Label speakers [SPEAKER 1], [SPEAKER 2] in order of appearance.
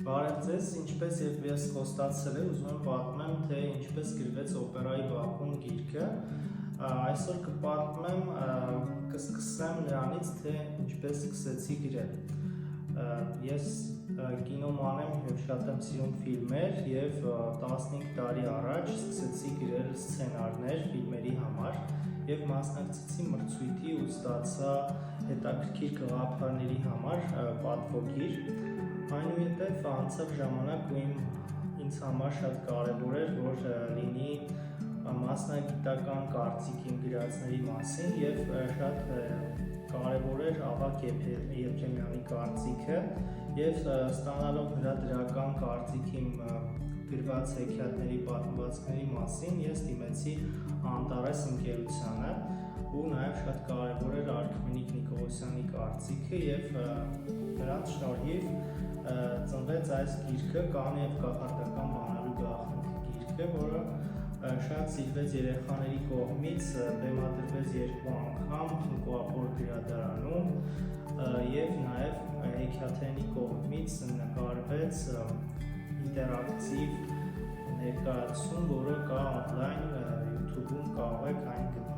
[SPEAKER 1] Բարև ձեզ, ինչպես եւ ես խոստացել եմ, ուզում եմ պատմեմ, թե ինչպես գրվեց օպերայի Բաքուն գիրքը։ Այսօր կպատմեմ, կսկսեմ նրանից, թե ինչպես սկսեցի գրել։ Ես կինոման եմ եւ շատ եմ սիրում ֆիլմեր եւ 15 տարի առաջ սկսեցի գրել սցենարներ ֆիլմերի համար եւ մասնակցեցի մրցույթի ու ստացա հետաքրքիր գաղափարների համար պատվոգիր։ Այնուհետև անցավ ժամանակ ու ինձ համար շատ կարևոր էր, որ լինի մասնագիտական կարծիք իմ գրածների մասին եւ շատ կարևոր էր Ավագ Եփրեմյանի կարծիքը եւ ստանալով նրա դրական կարծիք իմ գրված հեքիաթների պատմվածքների մասին ես դիմեցի Անտարես ընկերությանը ու նաեւ շատ կարևոր էր Արքմենիկ Նիկողոսյանի կարծիքը եւ նրանց շնորհիվ ծնվեց այս գիրքը «Կան եւ կախարդական բանալու գաղտնիքը» գիրքը, որը շատ սիրվեց երեխաների կողմից, բեմադրվեց 2 անգամ Խնկո-Ապոր գրադարանում եւ նաեւ հեքիաթների կողմից նկարվեց ինտերակտիվ ներկայացում, որը կա on-line YouTube-ում կարող եք այն գտնել։